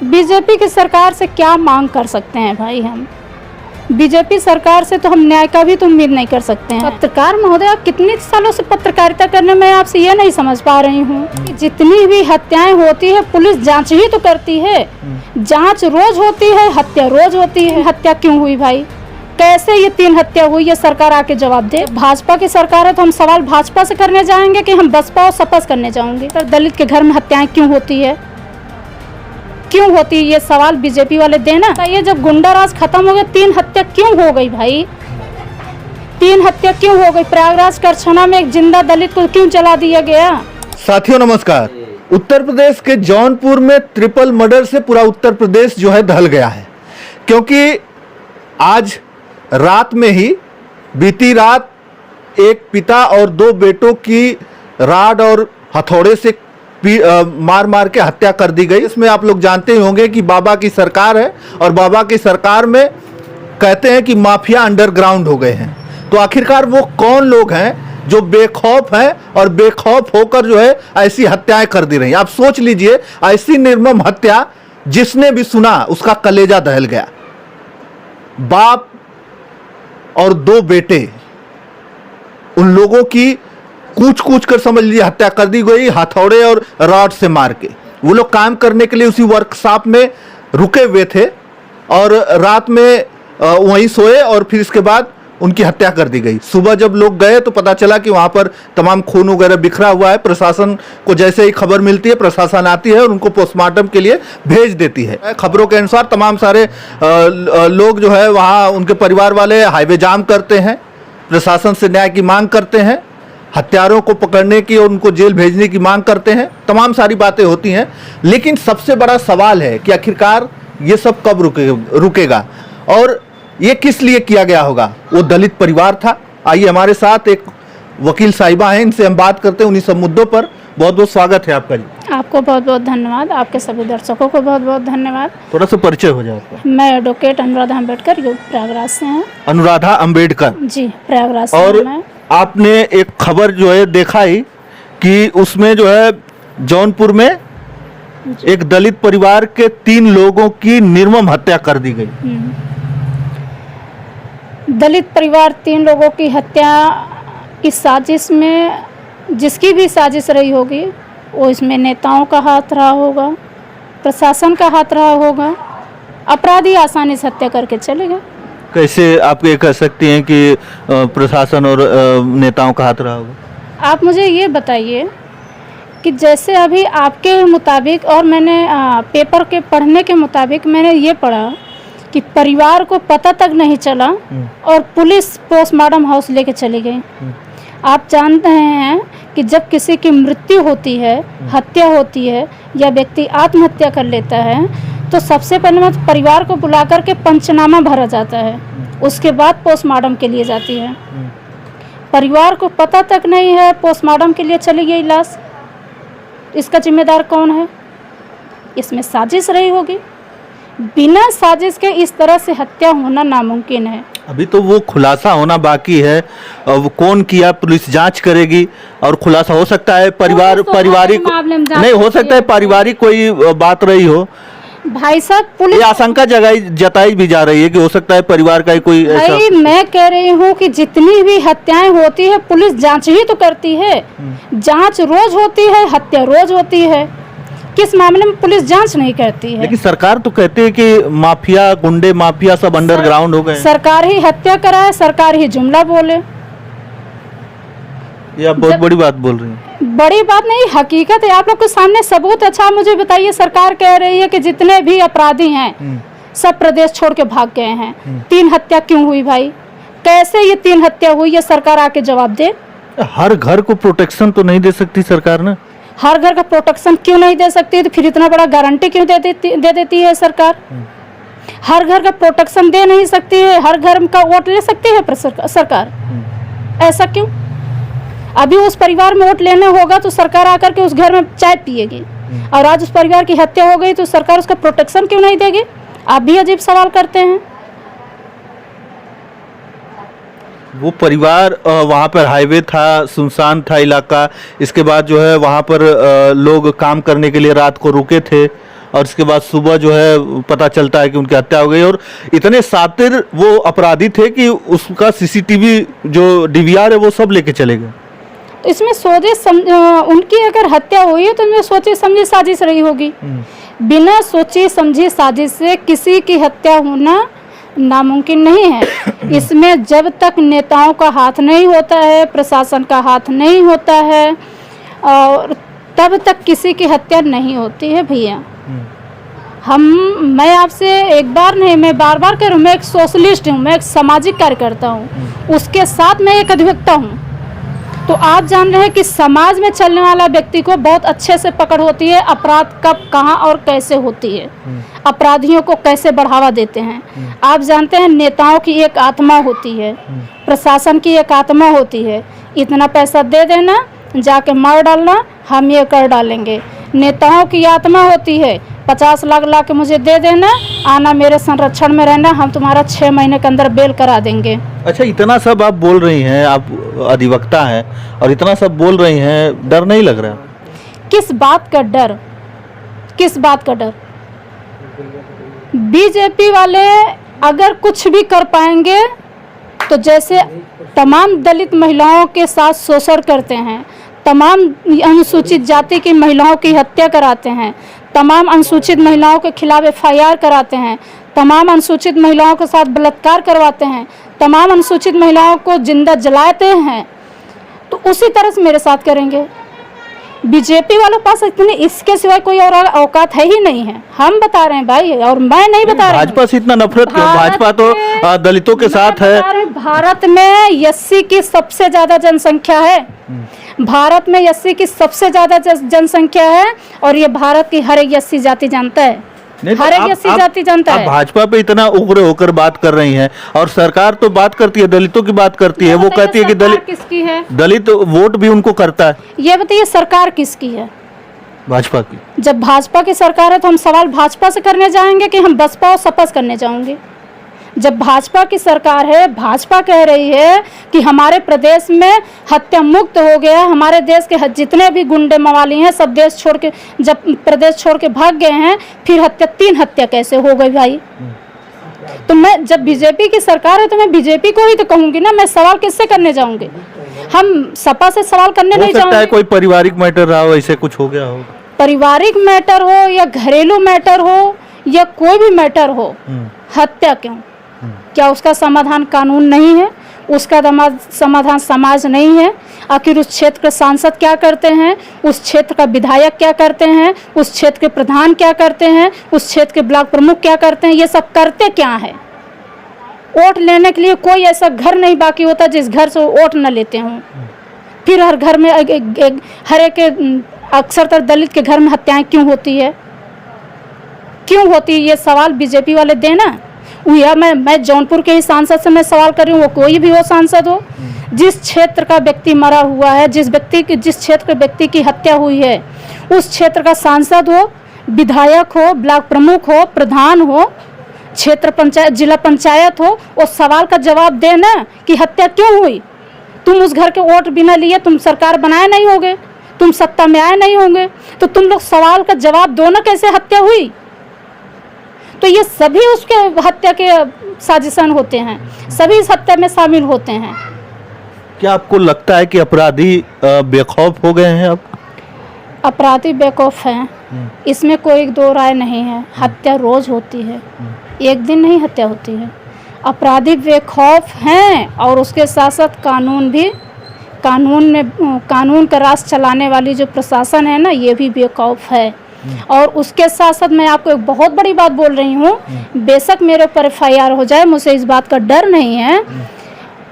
BJP की सरकार से क्या मांग कर सकते हैं भाई? हम बीजेपी सरकार से तो हम न्याय का भी तो उम्मीद नहीं कर सकते हैं। पत्रकार महोदय, आप कितने सालों से पत्रकारिता करने में आपसे ये नहीं समझ पा रही हूँ कि जितनी भी हत्याएं होती है पुलिस जांच ही तो करती है। जांच रोज होती है, हत्या रोज होती है। हत्या क्यों हुई भाई? कैसे ये 3 हत्या हुई? ये सरकार आके जवाब दे। भाजपा की सरकार है तो हम सवाल भाजपा से करने जाएंगे कि हम बसपा और सपा से करने जाएंगे? तो दलित के घर में हत्याएं क्यों होती है? क्यों होती है? ये सवाल बीजेपी वाले देना। ये जब गुंडा राज खत्म हो गया, 3 हत्या क्यों हो गई भाई? 3 हत्या क्यों हो गई? प्रयागराज करछना में एक जिंदा दलित को क्यों जला दिया गया? साथियों नमस्कार। उत्तर प्रदेश के जौनपुर में ट्रिपल मर्डर से पूरा उत्तर प्रदेश जो है दहल गया है, क्योंकि आज रात में ही बीती रात एक पिता और 2 बेटों की राड और हथौड़े से मार मार के हत्या कर दी गई। इसमें आप लोग जानते ही होंगे कि बाबा की सरकार है और बाबा की सरकार में कहते हैं कि माफिया अंडरग्राउंड हो गए हैं। तो आखिरकार वो कौन लोग हैं जो बेखौफ हैं और बेखौफ होकर जो है ऐसी हत्याएं कर दी रही? आप सोच लीजिए, ऐसी निर्मम हत्या जिसने भी सुना उसका कलेजा दहल गया। बाप और 2 बेटे, उन लोगों की कूच कूच कर समझ लीजिए हत्या कर दी गई, हथौड़े और रॉड से मार के। वो लोग काम करने के लिए उसी वर्कशॉप में रुके हुए थे और रात में वहीं सोए और फिर इसके बाद उनकी हत्या कर दी गई। सुबह जब लोग गए तो पता चला कि वहाँ पर तमाम खून वगैरह बिखरा हुआ है। प्रशासन को जैसे ही खबर मिलती है, प्रशासन आती है और उनको पोस्टमार्टम के लिए भेज देती है। खबरों के अनुसार तमाम सारे लोग जो है वहाँ, उनके परिवार वाले हाईवे जाम करते हैं, प्रशासन से न्याय की मांग करते हैं, हत्यारों को पकड़ने की और उनको जेल भेजने की मांग करते हैं। तमाम सारी बातें होती हैं, लेकिन सबसे बड़ा सवाल है कि आखिरकार ये सब कब रुकेगा और ये किस लिए किया गया होगा? वो दलित परिवार था। आइए हमारे साथ एक वकील साहिबा हैं, इनसे हम बात करते हैं उन्हीं सब मुद्दों पर। बहुत बहुत स्वागत है आपका जी। आपको बहुत बहुत धन्यवाद। आपके सभी दर्शकों को बहुत बहुत धन्यवाद। थोड़ा सा परिचय हो जाए आपका। मैं एडवोकेट अनुराधा अम्बेडकर, प्रयागराज से हैं। अनुराधा अम्बेडकर जी, प्रयागराज से। और आपने एक खबर जो है देखा ही कि उसमें जो है जौनपुर में एक दलित परिवार के 3 लोगों की निर्मम हत्या कर दी गई। दलित परिवार 3 लोगों की हत्या की साजिश में, जिसकी भी साजिश रही होगी, वो इसमें नेताओं का हाथ रहा होगा, प्रशासन का हाथ रहा होगा। अपराधी आसानी से हत्या करके चले गए। कैसे आप ये कह सकती हैं कि प्रशासन और नेताओं का हाथ रहा होगा? आप मुझे ये बताइए कि जैसे अभी आपके मुताबिक और मैंने पेपर के पढ़ने के मुताबिक मैंने ये पढ़ा कि परिवार को पता तक नहीं चला और पुलिस पोस्टमार्टम हाउस लेके चली गई। आप जानते हैं कि जब किसी की मृत्यु होती है, हत्या होती है या व्यक्ति आत्महत्या कर लेता है, तो सबसे पहले परिवार को बुला कर के पंचनामा भरा जाता है, उसके बाद पोस्टमार्टम के लिए जाती है। परिवार को पता तक नहीं है, पोस्टमार्टम के लिए चली गई लाश। इसका जिम्मेदार कौन है? इसमें साजिश रही होगी। बिना साजिश के इस तरह से हत्या होना नामुमकिन है। अभी तो वो खुलासा होना बाकी है। वो कौन किया पुलिस जांच करेगी और खुलासा हो सकता है। पारिवारिक नहीं हो सकता है, पारिवारिक कोई बात रही हो। भाई साहब, पुलिस आशंका जताई भी जा रही है कि हो सकता है परिवार का ही कोई भाई, मैं कह रही हूँ कि जितनी भी हत्याएं होती है पुलिस जांच ही तो करती है। जांच रोज होती है, हत्या रोज होती है। किस मामले में पुलिस जांच नहीं करती है? लेकिन सरकार तो कहती है कि माफिया, गुंडे माफिया सब अंडरग्राउंड हो गए। सरकार ही हत्या कराए, सरकार ही जुमला बोले। ये आप बहुत बड़ी बात बोल रही हैं। बड़ी बात नहीं, हकीकत है। आप लोग के सामने सबूत। अच्छा मुझे बताइए, सरकार कह रही है कि जितने भी अपराधी हैं सब प्रदेश छोड़ के भाग गए हैं। 3 हत्या क्यों हुई भाई? कैसे ये 3 हत्या हुई? ये सरकार आके जवाब दे। हर घर को प्रोटेक्शन तो नहीं दे सकती सरकार ना? हर घर का प्रोटेक्शन क्यों नहीं दे सकती? तो फिर इतना बड़ा गारंटी क्यों दे देती है सरकार? हर घर का प्रोटेक्शन दे नहीं सकती है, हर घर का वोट ले सकती है सरकार? ऐसा क्यों? अभी उस परिवार में वोट लेने होगा तो सरकार आकर के उस घर में चाय पिएगी, और आज उस परिवार की हत्या हो गई तो सरकार उसका प्रोटेक्शन क्यों नहीं देगी? आप भी अजीब सवाल करते हैं। वो परिवार वहाँ पर हाईवे था, सुनसान था इलाका। इसके बाद जो है वहाँ पर लोग काम करने के लिए रात को रुके थे और इसके बाद सुबह जो है पता चलता है कि उनकी हत्या हो गई। और इतने शातिर वो अपराधी थे कि उसका सीसीटीवी जो डीवीआर है वो सब लेके चले गए। तो इसमें उनकी अगर हत्या हुई है तो इसमें सोची समझी साजिश रही होगी। बिना सोची समझी साजिश से किसी की हत्या होना नामुमकिन नहीं है। इसमें जब तक नेताओं का हाथ नहीं होता है, प्रशासन का हाथ नहीं होता है, और तब तक किसी की हत्या नहीं होती है भैया। मैं आपसे एक बार नहीं, मैं बार बार कह रहा हूँ, मैं एक सोशलिस्ट हूँ, मैं एक सामाजिक कार्यकर्ता हूँ, उसके साथ मैं एक अधिवक्ता हूँ। तो आप जान रहे हैं कि समाज में चलने वाला व्यक्ति को बहुत अच्छे से पकड़ होती है, अपराध कब कहाँ और कैसे होती है, अपराधियों को कैसे बढ़ावा देते हैं। आप जानते हैं नेताओं की एक आत्मा होती है, प्रशासन की एक आत्मा होती है, इतना पैसा दे देना, जाके मार डालना, हम ये कर डालेंगे। नेताओं की आत्मा होती है 50 लाख ला के मुझे दे देना, आना मेरे संरक्षण में रहना, हम तुम्हारा 6 महीने के अंदर बेल करा देंगे। अच्छा, इतना सब आप बोल रही हैं, आप अधिवक्ता हैं और इतना सब बोल रही हैं, डर नहीं लग रहा? किस बात का डर? किस बात का डर? बीजेपी वाले अगर कुछ भी कर पाएंगे तो जैसे तमाम दलित महिलाओं के साथ शोषण करते हैं, तमाम अनुसूचित जाति की महिलाओं की हत्या कराते हैं, तमाम अनुसूचित महिलाओं के खिलाफ FIR कराते हैं, तमाम अनुसूचित महिलाओं के साथ बलात्कार करवाते हैं, तमाम अनुसूचित महिलाओं को जिंदा जलाते हैं, तो उसी तरह से मेरे साथ करेंगे। बीजेपी वालों के पास इतने इसके सिवाय कोई और औकात है ही नहीं है। हम बता रहे हैं भाई, और मैं नहीं बता रही। भाजपा से इतना नफरत क्यों? भाजपा तो दलितों के साथ है। भारत में 80 की सबसे ज्यादा जनसंख्या है, भारत में 80 की सबसे ज्यादा जनसंख्या है, और ये भारत की हर एक 80 जाति जानता है, हर एक 80 जाति जानता है। भाजपा पे इतना उग्र होकर बात कर रही हैं, और सरकार तो बात करती है, दलितों की बात करती है, वो कहती है कि दलित किसकी है, दलित वोट भी उनको करता है। ये बताइए सरकार किसकी है? भाजपा की। जब भाजपा की सरकार है तो हम सवाल भाजपा से करने जाएंगे कि हम बसपा और सपा से करने जाएंगे? जब भाजपा की सरकार है, भाजपा कह रही है कि हमारे प्रदेश में हत्या मुक्त हो गया, हमारे देश के जितने भी गुंडे मवाली हैं सब देश छोड़ के, जब प्रदेश छोड़ के भाग गए हैं, फिर 3 हत्या कैसे हो गई भाई? तो मैं जब बीजेपी की सरकार है तो मैं बीजेपी को ही तो कहूंगी ना, मैं सवाल किससे करने जाऊंगी? हम सपा से सवाल करने नहीं जाऊंगे। हो सकता है कोई पारिवारिक मैटर रहा हो, ऐसे कुछ हो गया हो, पारिवारिक मैटर हो या घरेलू मैटर हो या कोई भी मैटर हो, हत्या क्यों? क्या उसका समाधान कानून नहीं है? उसका समाधान समाज नहीं है? आखिर उस क्षेत्र के सांसद क्या करते हैं, उस क्षेत्र का विधायक क्या करते हैं, उस क्षेत्र के प्रधान क्या करते हैं, उस क्षेत्र के ब्लॉक प्रमुख क्या करते हैं, ये सब करते क्या है? वोट लेने के लिए कोई ऐसा घर नहीं बाकी होता जिस घर से वोट न लेते हों। फिर हर घर में हर एक अक्सर दलित के घर में हत्याएं क्यों होती है? क्यों होती है? ये सवाल बीजेपी वाले देना। या मैं जौनपुर के ही सांसद से मैं सवाल कर रही हूँ, वो कोई भी हो सांसद हो, जिस क्षेत्र का व्यक्ति मरा हुआ है, जिस क्षेत्र के व्यक्ति की हत्या हुई है, उस क्षेत्र का सांसद हो, विधायक हो, ब्लॉक प्रमुख हो, प्रधान हो, क्षेत्र पंचायत, जिला पंचायत हो, उस सवाल का जवाब देना कि हत्या क्यों हुई। तुम उस घर के वोट बिना लिए तुम सरकार बनाए नहीं होगे, तुम सत्ता में आए नहीं होंगे, तो तुम लोग सवाल का जवाब दो ना, कैसे हत्या हुई। तो ये सभी उसके हत्या के साजिशन होते हैं, सभी इस हत्या में शामिल होते हैं। क्या आपको लगता है कि अपराधी बेखौफ हो गए हैं अब? अपराधी बेखौफ हैं, इसमें कोई दो राय नहीं है। हत्या रोज होती है, एक दिन नहीं हत्या होती है। अपराधी बेखौफ हैं, और उसके साथ साथ कानून का राज चलाने वाली जो प्रशासन है ना, ये भी बेखौफ है। और उसके साथ साथ मैं आपको एक बहुत बड़ी बात बोल रही हूँ, बेशक मेरे ऊपर FIR हो जाए, मुझे इस बात का डर नहीं है।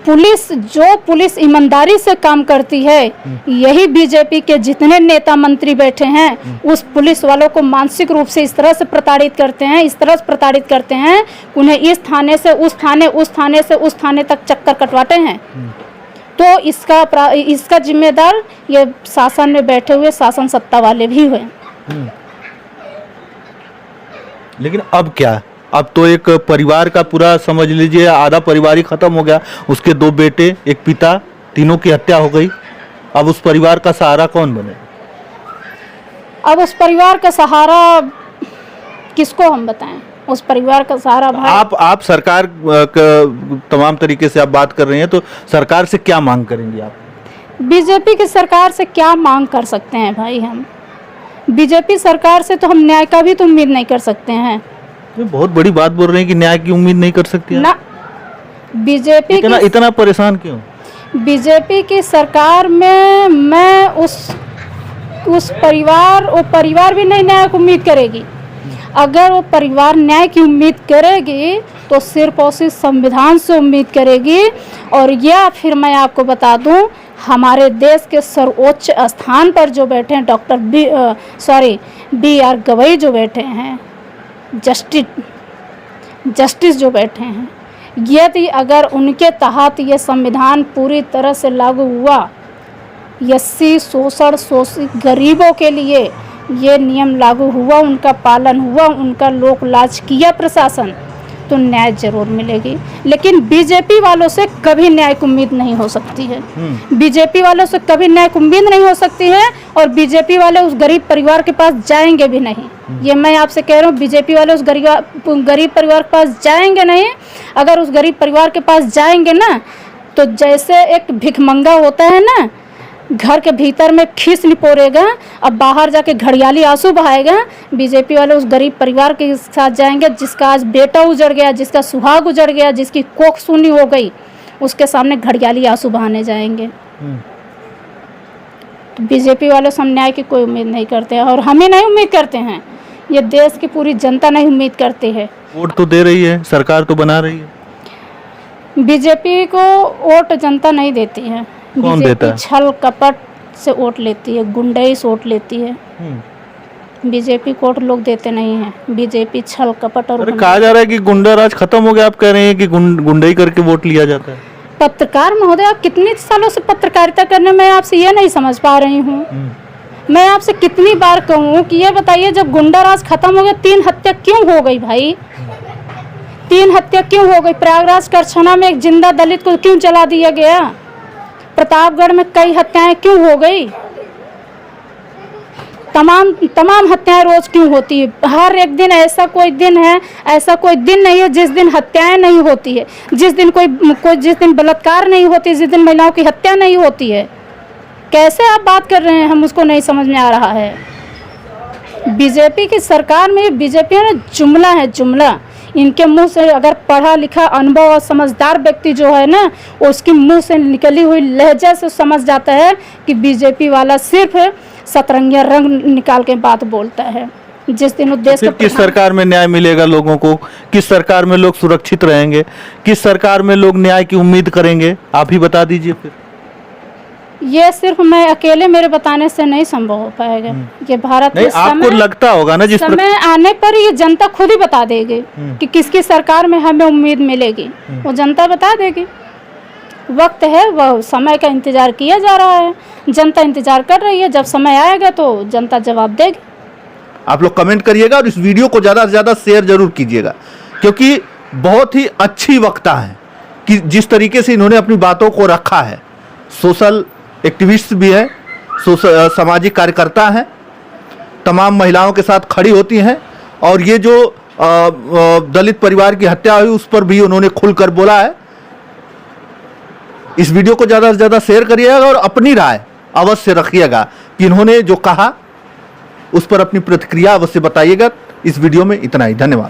पुलिस ईमानदारी से काम करती है, यही बीजेपी के जितने नेता मंत्री बैठे हैं, उस पुलिस वालों को मानसिक रूप से इस तरह से प्रताड़ित करते हैं, इस तरह से प्रताड़ित करते हैं, उन्हें इस थाने से उस थाने, उस थाने से उस थाने तक चक्कर कटवाते हैं। तो इसका जिम्मेदार ये शासन में बैठे हुए शासन सत्ता वाले भी हुए। लेकिन अब क्या? अब तो एक परिवार का पूरा समझ लीजिए आधा परिवार ही खत्म हो गया। उसके 2 बेटे, एक पिता, तीनों की हत्या हो गई। अब उस परिवार का सहारा कौन बने? अब उस परिवार का सहारा किसको हम बताएं? उस परिवार का सारा भार। आप सरकार तमाम तरीके से आप बात कर रही हैं, तो सरकार से क्या मांग करेंगी आप? बीजेपी की सरकार से क्या मांग कर सकते हैं भाई? हम बीजेपी सरकार से तो हम न्याय का भी तो उम्मीद नहीं कर सकते हैं। ये बहुत बड़ी बात बोल रहे हैं कि न्याय की उम्मीद नहीं कर सकती हैं। ना, बीजेपी इतना परेशान क्यों? बीजेपी की सरकार में मैं वो परिवार भी नहीं न्याय की उम्मीद करेगी। अगर वो परिवार न्याय की उम्मीद करेगी तो सिर्फ और सिर्फ संविधान से उम्मीद करेगी। और यह फिर मैं आपको बता दूं, हमारे देश के सर्वोच्च स्थान पर जो बैठे हैं डॉक्टर BR गवई जो बैठे हैं, जस्टिस जो बैठे हैं, यदि अगर उनके तहत ये संविधान पूरी तरह से लागू हुआ, एससी शोषित गरीबों के लिए ये नियम लागू हुआ, उनका पालन हुआ, उनका लोक लाज किया प्रशासन, तो न्याय जरूर मिलेगी। लेकिन बीजेपी वालों से कभी न्याय की उम्मीद नहीं हो सकती है। बीजेपी वालों से कभी न्याय की उम्मीद नहीं हो सकती है, और बीजेपी वाले उस गरीब परिवार के पास जाएंगे भी नहीं। ये मैं आपसे कह रहा हूँ, बीजेपी वाले उस गरीब परिवार के पास जाएंगे नहीं। अगर उस गरीब परिवार के पास जाएंगे ना, तो जैसे एक भिखमंगा होता है ना, घर के भीतर में खीस निपोरेगा, अब बाहर जाके घड़ियाली आंसू बहाएगा, बीजेपी वाले उस गरीब परिवार के साथ जाएंगे जिसका आज बेटा उजड़ गया, जिसका सुहाग उजड़ गया, जिसकी कोख सूनी हो गई, उसके सामने घड़ियाली आंसू बहाने जाएंगे। तो बीजेपी वाले से हम न्याय की कोई उम्मीद नहीं करते हैं, और हमें नहीं उम्मीद करते हैं, ये देश की पूरी जनता नहीं उम्मीद करती है। वोट तो दे रही है, सरकार तो बना रही है। बीजेपी को वोट जनता नहीं देती है। कौन देता है? छल कपट से वोट लेती है, गुंडई से वोट लेती है। बीजेपी को वोट लोग देते नहीं हैं। बीजेपी छल कपट और कहा जा रहा है कि गुंडा राज खत्म हो गया, आप कह रहे हैं कि गुंडई करके वोट लिया जाता है। पत्रकार महोदय, आप कितने सालों से पत्रकारिता करने में आपसे ये नहीं समझ पा रही हूँ। मैं आपसे कितनी बार कहूँ कि ये बताइए, जब गुंडा राज खत्म हो गया, 3 हत्या क्यों हो गई भाई? 3 हत्या क्यों हो गई? प्रयागराज करछना में एक जिंदा दलित को क्यों जला दिया गया? प्रतापगढ़ में कई हत्याएं क्यों हो गई? तमाम हत्याएं रोज क्यों होती है? हर एक दिन ऐसा कोई दिन नहीं है जिस दिन हत्याएं नहीं होती है, जिस दिन जिस दिन बलात्कार नहीं होती, जिस दिन महिलाओं की हत्या नहीं होती है। कैसे आप बात कर रहे हैं? हम उसको नहीं समझ में आ रहा है। बीजेपी की सरकार में बीजेपी ना जुमला है, जुमला। इनके मुंह से अगर पढ़ा लिखा अनुभव और समझदार व्यक्ति जो है ना, उसके मुंह से निकली हुई लहजा से समझ जाता है कि बीजेपी वाला सिर्फ सतरंगिया रंग निकाल के बात बोलता है। जिस दिन देश को किस सरकार में न्याय मिलेगा लोगों को? किस सरकार में लोग सुरक्षित रहेंगे? किस सरकार में लोग न्याय की उम्मीद करेंगे? आप ही बता दीजिए फिर। ये सिर्फ मैं अकेले मेरे बताने से नहीं संभव हो पाएगा। ये भारत नहीं, आपको लगता होगा ना, जिस समय आने पर ये जनता खुद ही बता देगी कि किसकी सरकार में हमें उम्मीद मिलेगी। वो जनता बता देगी। वक्त है, वह समय का इंतजार किया जा रहा है, जनता इंतजार कर रही है। जब समय आएगा तो जनता जवाब देगी। आप लोग कमेंट करिएगा और इस वीडियो को ज़्यादा से ज़्यादा शेयर जरूर कीजिएगा, क्योंकि बहुत ही अच्छी वक्ता है कि जिस तरीके से इन्होंने अपनी बातों को रखा है। सोशल एक्टिविस्ट भी है, सामाजिक कार्यकर्ता हैं, तमाम महिलाओं के साथ खड़ी होती हैं, और ये जो दलित परिवार की हत्या हुई उस पर भी उन्होंने खुलकर बोला है। इस वीडियो को ज़्यादा से ज़्यादा शेयर करिएगा और अपनी राय अवश्य रखिएगा कि इन्होंने जो कहा उस पर अपनी प्रतिक्रिया अवश्य बताइएगा। इस वीडियो में इतना ही, धन्यवाद।